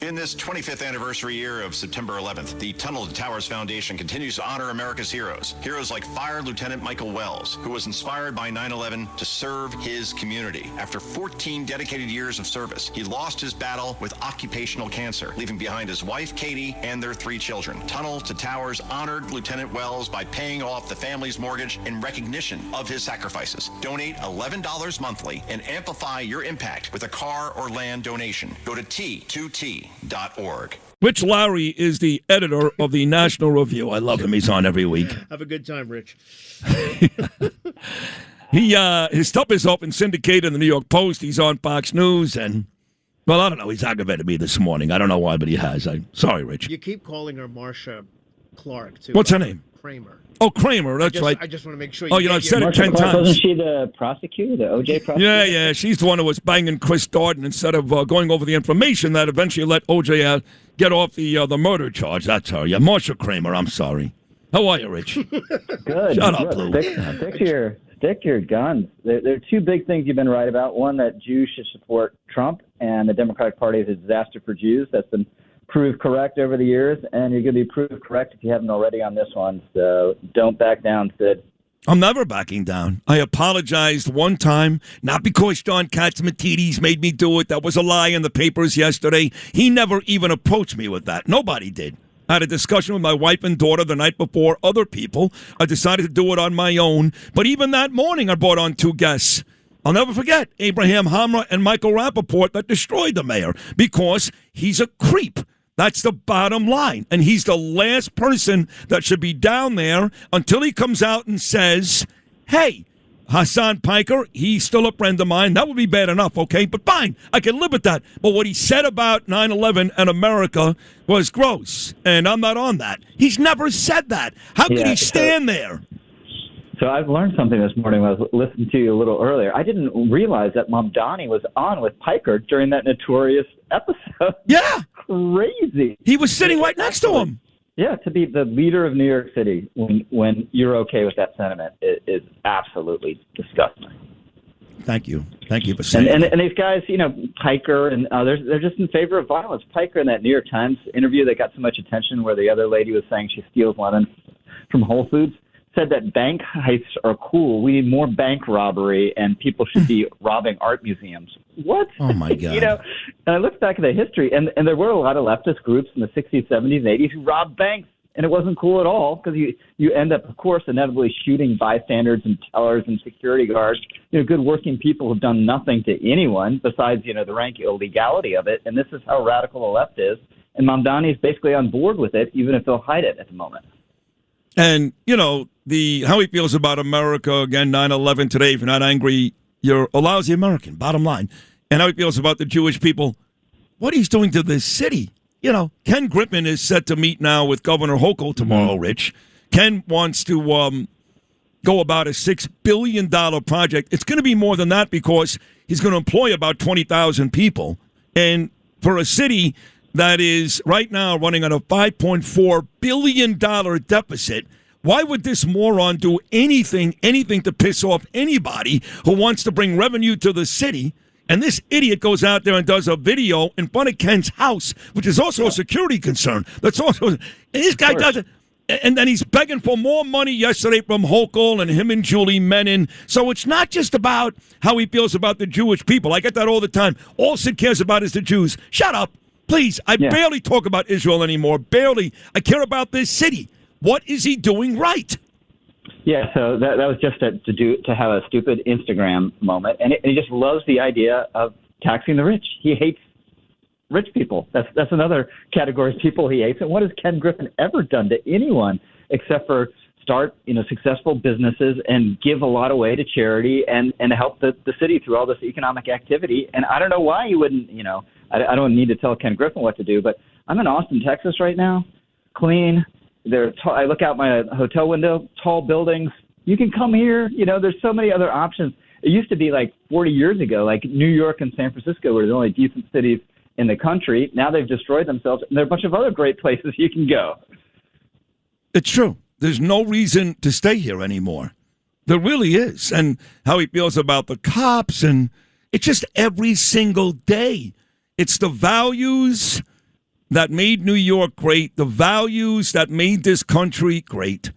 In this 25th anniversary year of September 11th, the Tunnel to Towers Foundation continues to honor America's heroes. Heroes like Fire Lieutenant Michael Wells, who was inspired by 9/11 to serve his community. After 14 dedicated years of service, he lost his battle with occupational cancer, leaving behind his wife, Katie, and their 3 children. Tunnel to Towers honored Lieutenant Wells by paying off the family's mortgage in recognition of his sacrifices. Donate $11 monthly and amplify your impact with a car or land donation. Go to T2T.org. Rich Lowry is the editor of the National Review. I love him. He's on every week. Have a good time, Rich. His stuff is often syndicated in the New York Post. He's on Fox News, and, well, I don't know. He's aggravated me this morning. I don't know why, but he has. Sorry, Rich. You keep calling her Marsha Clark, too. What's her name? Kramer. Oh, Kramer, that's right. I just want to make sure I've said it 10 times. Wasn't she the prosecutor, the OJ prosecutor? Yeah, she's the one who was banging Chris Darden instead of going over the information that eventually let OJ get off the murder charge. That's her. Yeah, Marsha Kramer, I'm sorry. How are you, Rich? Good. Shut up, Lou. Stick to your guns. There are 2 big things you've been right about. One, that Jews should support Trump, and the Democratic Party is a disaster for Jews. That's been proved correct over the years, and you're going to be proved correct if you haven't already on this one. So don't back down, Sid. I'm never backing down. I apologized one time, not because John Catsimatidis made me do it. That was a lie in the papers yesterday. He never even approached me with that. Nobody did. I had a discussion with my wife and daughter the night before other people. I decided to do it on my own. But even that morning, I brought on 2 guests. I'll never forget Abraham Hamra and Michael Rappaport that destroyed the mayor because he's a creep. That's the bottom line. And he's the last person that should be down there until he comes out and says, hey, Hassan Piker, he's still a friend of mine. That would be bad enough, okay? But fine, I can live with that. But what he said about 9/11 and America was gross, and I'm not on that. He's never said that. How could he stand there? So I've learned something this morning when I was listening to you a little earlier. I didn't realize that Mamdani was on with Piker during that notorious episode. Yeah. Crazy. He was sitting right next to him. Yeah, to be the leader of New York City when you're okay with that sentiment is absolutely disgusting. Thank you for saying and that. And these guys, Piker and others, they're just in favor of violence. Piker in that New York Times interview that got so much attention where the other lady was saying she steals lemons from Whole Foods, said that bank heists are cool. We need more bank robbery, and people should be robbing art museums. What? Oh, my God. And I looked back at the history, and there were a lot of leftist groups in the 60s, 70s, 80s who robbed banks, and it wasn't cool at all because you end up, of course, inevitably shooting bystanders and tellers and security guards. Good working people who've done nothing to anyone besides, the rank illegality of it, and this is how radical the left is. And Mamdani is basically on board with it, even if they'll hide it at the moment. And, how he feels about America, again, 9/11 today, if you're not angry, you're a lousy American, bottom line. And how he feels about the Jewish people, what he's doing to this city. Ken Griffin is set to meet now with Governor Hochul tomorrow, Rich. Ken wants to go about a $6 billion project. It's going to be more than that because he's going to employ about 20,000 people. And for a city that is right now running on a $5.4 billion deficit, why would this moron do anything to piss off anybody who wants to bring revenue to the city? And this idiot goes out there and does a video in front of Ken's house, which is also a security concern. That's also, and this guy does it. And then he's begging for more money yesterday from Hochul and him and Julie Menin. So it's not just about how he feels about the Jewish people. I get that all the time. All Sid cares about is the Jews. Shut up. Please. I barely talk about Israel anymore. Barely. I care about this city. What is he doing right? Yeah, so that was just to have a stupid Instagram moment, and he just loves the idea of taxing the rich. He hates rich people. That's another category of people he hates. And what has Ken Griffin ever done to anyone except for start successful businesses and give a lot away to charity and help the city through all this economic activity? And I don't know why you wouldn't. I don't need to tell Ken Griffin what to do, but I'm in Austin, Texas right now. Clean. I look out my hotel window, tall buildings. You can come here. There's so many other options. It used to be like 40 years ago, like New York and San Francisco were the only decent cities in the country. Now they've destroyed themselves, and there are a bunch of other great places you can go. It's true. There's no reason to stay here anymore. There really is. And how he feels about the cops, and it's just every single day. It's the values that made New York great, the values that made this country great.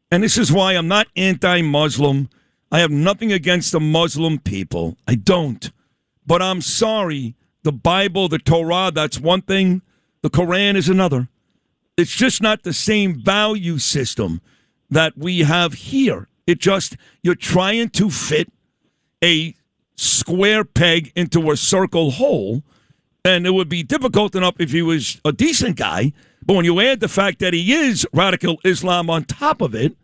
And this is why I'm not anti-Muslim. I have nothing against the Muslim people. I don't. But I'm sorry, the Bible, the Torah, that's one thing. The Quran is another. It's just not the same value system that we have here. It just, you're trying to fit a square peg into a circle hole, and it would be difficult enough if he was a decent guy, but when you add the fact that he is radical Islam on top of it,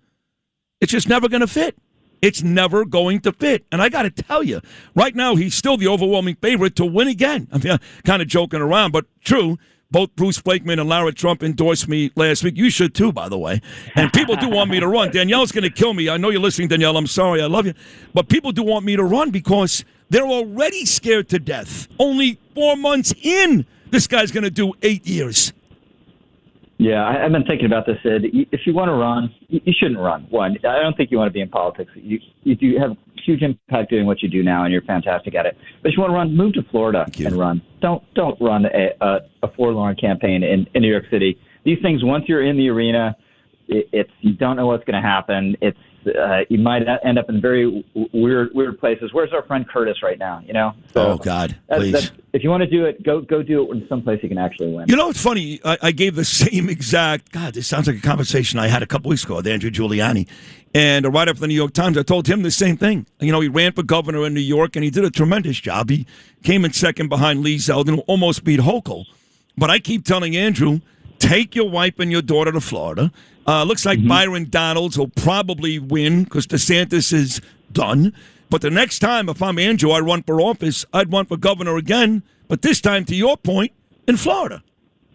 it's just never going to fit. It's never going to fit. And I got to tell you, right now he's still the overwhelming favorite to win again. I mean, I'm kind of joking around, but true. Both Bruce Blakeman and Lara Trump endorsed me last week. You should too, by the way. And people do want me to run. Danielle's going to kill me. I know you're listening, Danielle. I'm sorry. I love you. But people do want me to run because they're already scared to death. Only 4 months in, this guy's going to do 8 years. Yeah, I've been thinking about this, Sid. If you want to run, you shouldn't run. One, I don't think you want to be in politics. You do have huge impact doing what you do now, and you're fantastic at it. But if you want to run, move to Florida and run. Don't run a forlorn campaign in New York City. These things, once you're in the arena, you don't know what's going to happen. You might end up in very weird places. Where's our friend Curtis right now? You know. So oh God, please. If you want to do it, go do it in some place you can actually win. You know, it's funny. I gave the same exact. God, this sounds like a conversation I had a couple weeks ago with Andrew Giuliani, and right after the New York Times, I told him the same thing. You know, he ran for governor in New York, and he did a tremendous job. He came in second behind Lee Zeldin, who almost beat Hochul. But I keep telling Andrew, take your wife and your daughter to Florida. Looks like Byron Donalds will probably win because DeSantis is done. But the next time, if I'm Andrew, I run for office, I'd run for governor again. But this time, to your point, in Florida.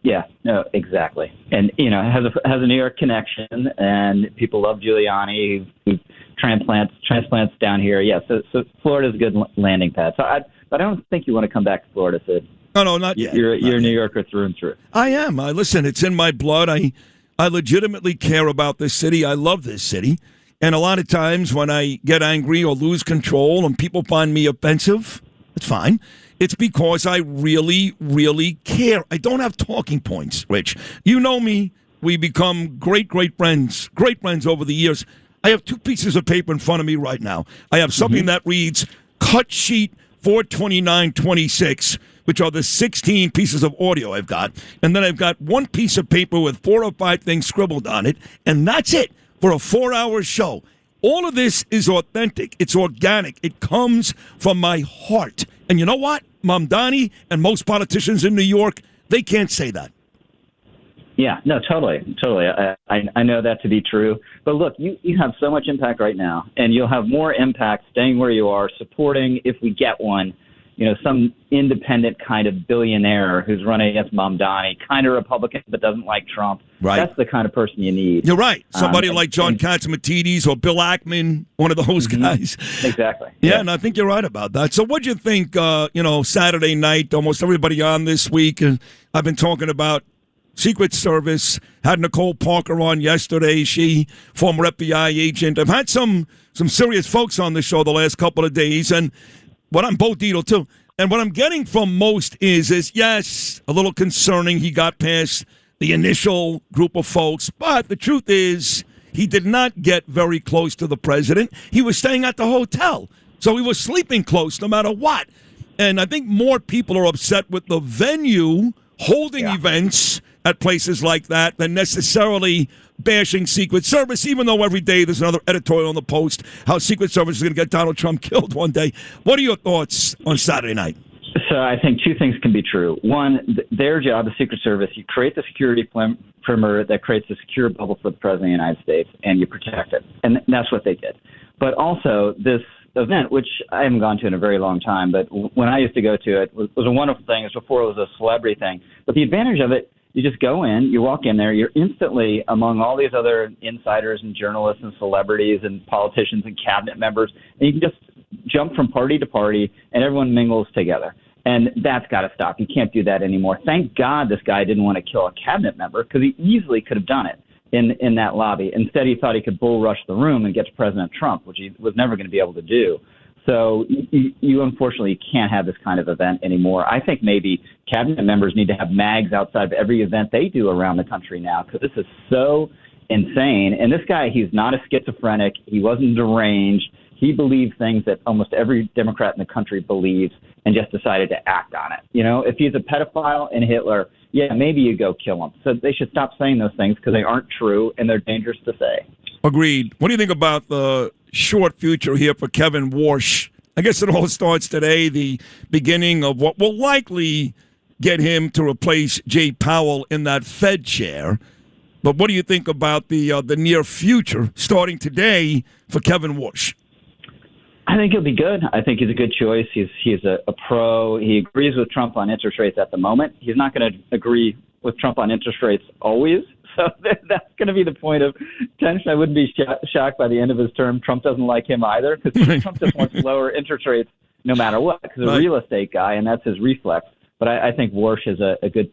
Yeah, no, exactly. And, you know, has a New York connection, and people love Giuliani, who transplants down here. Yeah, so Florida's a good landing pad. But I don't think you want to come back to Florida, Sid. No, not yet. You're a New Yorker through and through. I am. Listen, it's in my blood. I legitimately care about this city. I love this city. And a lot of times when I get angry or lose control and people find me offensive, it's fine. It's because I really, really care. I don't have talking points, Rich. You know me. We become great friends over the years. I have 2 pieces of paper in front of me right now. I have something that reads cut sheet 42926, which are the 16 pieces of audio I've got. And then I've got 1 piece of paper with 4 or 5 things scribbled on it. And that's it for a 4-hour show. All of this is authentic. It's organic. It comes from my heart. And you know what? Mamdani and most politicians in New York, they can't say that. Yeah, no, totally. I know that to be true. But look, you have so much impact right now, and you'll have more impact staying where you are, supporting, if we get one, you know, some independent kind of billionaire who's running against Mamdani, kind of Republican but doesn't like Trump. Right. That's the kind of person you need. You're right. Somebody like John Catsimatidis or Bill Ackman, one of those guys. Exactly. Yeah, and I think you're right about that. So what'd you think, Saturday night, almost everybody on this week, and I've been talking about Secret Service, had Nicole Parker on yesterday. She, former FBI agent. I've had some serious folks on the show the last couple of days, and I'm Bo Dietl, too. And what I'm getting from most is yes, a little concerning. He got past the initial group of folks. But the truth is he did not get very close to the president. He was staying at the hotel. So he was sleeping close no matter what. And I think more people are upset with the venue holding events at places like that than necessarily bashing Secret Service, even though every day there's another editorial on the Post how Secret Service is going to get Donald Trump killed one day. What are your thoughts on Saturday night? So I think 2 things can be true. One, their job, the Secret Service, you create the security perimeter that creates a secure bubble for the President of the United States, and you protect it. And that's what they did. But also, this event, which I haven't gone to in a very long time, but when I used to go to it, was a wonderful thing. It was before it was a celebrity thing. But the advantage of it, you just go in, you walk in there, you're instantly among all these other insiders and journalists and celebrities and politicians and cabinet members, and you can just jump from party to party, and everyone mingles together. And that's got to stop. You can't do that anymore. Thank God this guy didn't want to kill a cabinet member, because he easily could have done it in that lobby. Instead, he thought he could bull rush the room and get to President Trump, which he was never going to be able to do. So you unfortunately can't have this kind of event anymore. I think maybe cabinet members need to have mags outside of every event they do around the country now, because this is so insane. And this guy, he's not a schizophrenic. He wasn't deranged. He believed things that almost every Democrat in the country believes and just decided to act on it. You know, if he's a pedophile and Hitler, yeah, maybe you go kill him. So they should stop saying those things because they aren't true and they're dangerous to say. Agreed. What do you think about the short future here for Kevin Warsh? I guess it all starts today, the beginning of what will likely get him to replace Jay Powell in that Fed chair. But what do you think about the near future starting today for Kevin Warsh? I think he'll be good. I think he's a good choice. He's a pro. He agrees with Trump on interest rates at the moment. He's not going to agree with Trump on interest rates always. So that's going to be the point of tension. I wouldn't be shocked by the end of his term. Trump doesn't like him either, because Trump just wants lower interest rates no matter what, because he's a real estate guy, and that's his reflex. But I think Warsh is a good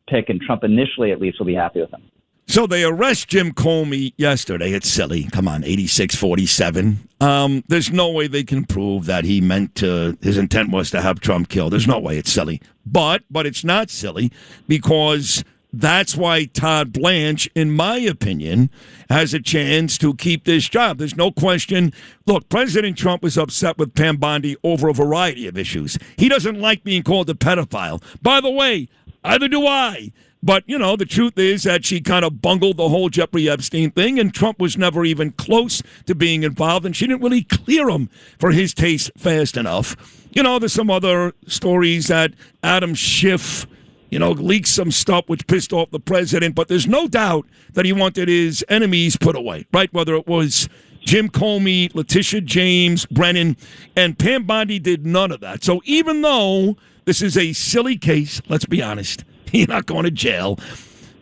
pick, and Trump initially at least will be happy with him. So they arrest Jim Comey yesterday. It's silly. Come on, 86-47. There's no way they can prove that he meant his intent was to have Trump killed. There's no way. It's silly. But it's not silly, because that's why Todd Blanche, in my opinion, has a chance to keep this job. There's no question. Look, President Trump was upset with Pam Bondi over a variety of issues. He doesn't like being called a pedophile. By the way, either do I. But, you know, the truth is that she kind of bungled the whole Jeffrey Epstein thing, and Trump was never even close to being involved, and she didn't really clear him for his taste fast enough. You know, there's some other stories that Adam Schiff, you know, leaked some stuff which pissed off the president, but there's no doubt that he wanted his enemies put away, right? Whether it was Jim Comey, Letitia James, Brennan, and Pam Bondi did none of that. So even though this is a silly case, let's be honest, you're not going to jail.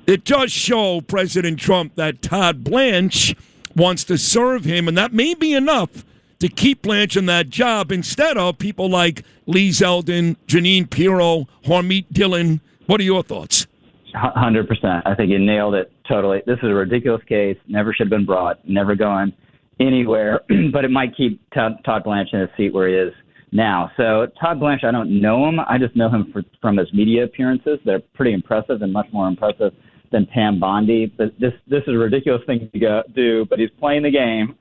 It does show President Trump that Todd Blanche wants to serve him, and that may be enough to keep Blanche in that job instead of people like Lee Zeldin, Janine Pirro, Harmeet Dillon. What are your thoughts? 100%. I think you nailed it totally. This is a ridiculous case. Never should have been brought. Never going anywhere. But it might keep Todd Blanche in his seat where he is now. So Todd Blanche, I don't know him. I just know him from his media appearances. They're pretty impressive and much more impressive than Pam Bondi. But this is a ridiculous thing to do, but he's playing the game,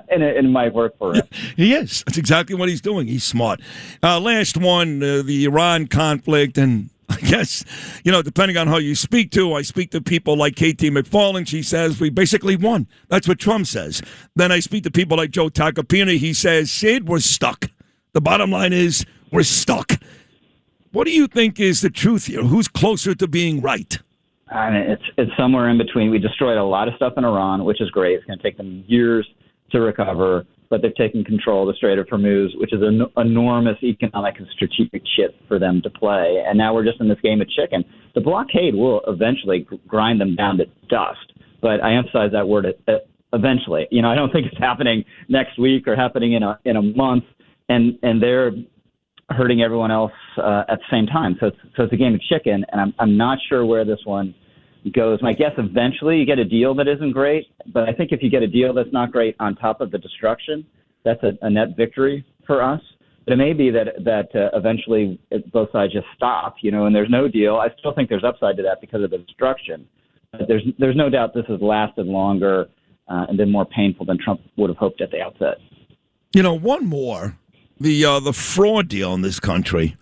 and it might work for him. He is. That's exactly what he's doing. He's smart. Last one, the Iran conflict, and I guess, you know, depending on how you speak to, I speak to people like Katie McFarland. She says we basically won. That's what Trump says. Then I speak to people like Joe Tacopina. He says, Sid, we're stuck. The bottom line is we're stuck. What do you think is the truth here? Who's closer to being right? I mean, it's somewhere in between. We destroyed a lot of stuff in Iran, which is great. It's going to take them years to recover, but they've taken control of the Strait of Hormuz, which is an enormous economic and strategic chip for them to play. And now we're just in this game of chicken. The blockade will eventually grind them down to dust, but I emphasize that word eventually. You know, I don't think it's happening next week or happening in a month. And they're hurting everyone else at the same time. So it's a game of chicken, and I'm not sure where this one goes. My guess, eventually you get a deal that isn't great, but I think if you get a deal that's not great on top of the destruction, that's a net victory for us. But it may be that eventually both sides just stop, you know, and there's no deal. I still think there's upside to that because of the destruction. But there's no doubt this has lasted longer and been more painful than Trump would have hoped at the outset. You know, one more. The fraud deal in this country.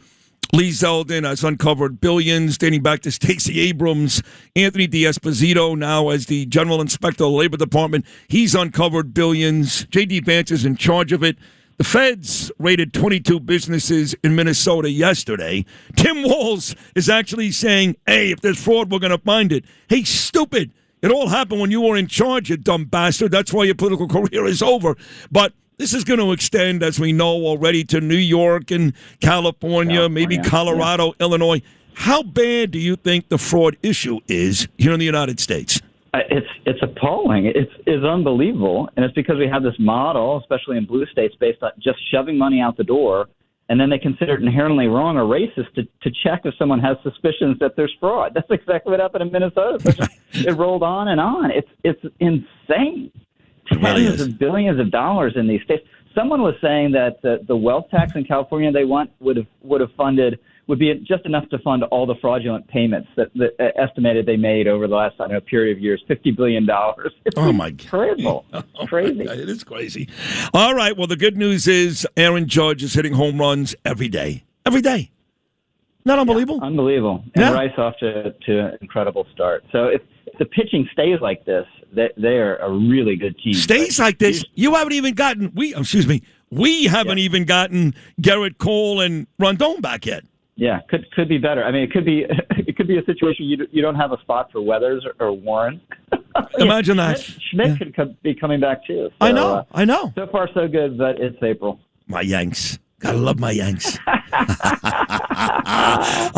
Lee Zeldin has uncovered billions dating back to Stacey Abrams. Anthony D'Esposito, now as the General Inspector of the Labor Department, he's uncovered billions. J.D. Vance is in charge of it. The feds raided 22 businesses in Minnesota yesterday. Tim Walz is actually saying, hey, if there's fraud, we're going to find it. Hey, stupid. It all happened when you were in charge, you dumb bastard. That's why your political career is over. But this is going to extend, as we know already, to New York and California, maybe Colorado, Illinois. How bad do you think the fraud issue is here in the United States? It's appalling. It's unbelievable. And it's because we have this model, especially in blue states, based on just shoving money out the door, and then they consider it inherently wrong or racist to check if someone has suspicions that there's fraud. That's exactly what happened in Minnesota. It rolled on and on. It's insane. Tens of billions of dollars in these states. someone was saying that the wealth tax in California they want would be just enough to fund all the fraudulent payments that estimated they made over the last period of years, $50 billion. Oh my God! Incredible, crazy. God, it is crazy. All right. Well, the good news is Aaron Judge is hitting home runs every day. Every day. Not unbelievable? Yeah, unbelievable. And Rice off to an incredible start. So if the pitching stays like this, they are a really good team. Stays like this? You haven't even gotten we haven't even gotten Garrett Cole and Rondon back yet. Yeah, could be better. I mean, it could be a situation you don't have a spot for Weathers or Warren. Imagine that. Schmidt could be coming back too. So, I know. So far, so good, but it's April. My Yanks. Gotta love my Yanks.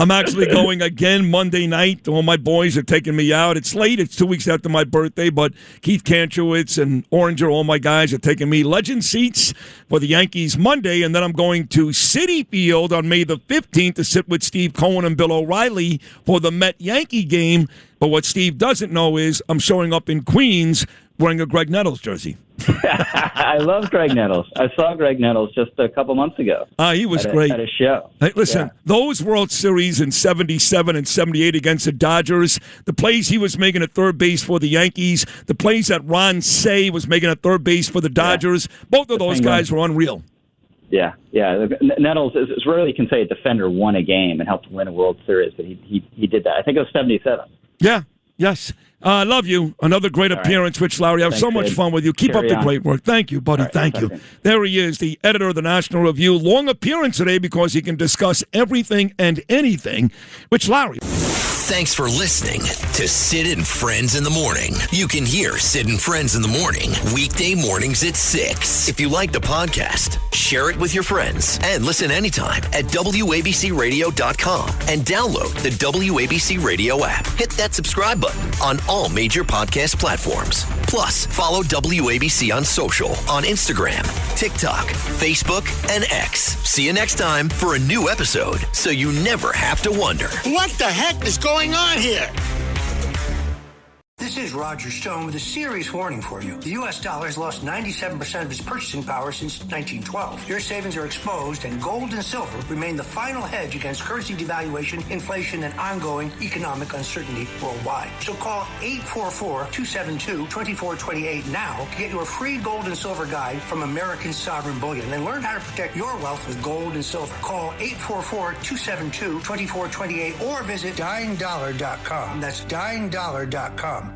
I'm actually going again Monday night. All my boys are taking me out. It's late. It's 2 weeks after my birthday, but Keith Kantrowitz and Oranger, all my guys, are taking me legend seats for the Yankees Monday, and then I'm going to Citi Field on May the 15th to sit with Steve Cohen and Bill O'Reilly for the Met-Yankee game. But what Steve doesn't know is I'm showing up in Queens wearing a Greg Nettles jersey. I love Greg Nettles. I saw Greg Nettles just a couple months ago. He was great. At a show. Hey, listen, those World Series in 77 and 78 against the Dodgers, the plays he was making at third base for the Yankees, the plays that Ron Say was making at third base for the Dodgers, both of those guys were unreal. Yeah. Nettles is rarely you can say a defender won a game and helped win a World Series, but he did that. I think it was 77. Yeah. Yes. I love you. Another great appearance, Rich Lowry. I have so much fun with you. Keep up the great work. Thank you, buddy. Thank you. There he is, the editor of the National Review. Long appearance today because he can discuss everything and anything. Rich Lowry. Thanks for listening to Sid and Friends in the Morning. You can hear Sid and Friends in the Morning weekday mornings at 6. If you like the podcast, share it with your friends and listen anytime at WABCRadio.com and download the WABC Radio app. Hit that subscribe button on all major podcast platforms. Plus, follow WABC on social on Instagram, TikTok, Facebook, and X. See you next time for a new episode so you never have to wonder. What the heck is going on here? This is Roger Stone with a serious warning for you. The U.S. dollar has lost 97% of its purchasing power since 1912. Your savings are exposed, and gold and silver remain the final hedge against currency devaluation, inflation, and ongoing economic uncertainty worldwide. So call 844-272-2428 now to get your free gold and silver guide from American Sovereign Bullion and learn how to protect your wealth with gold and silver. Call 844-272-2428 or visit dyingdollar.com. That's dyingdollar.com.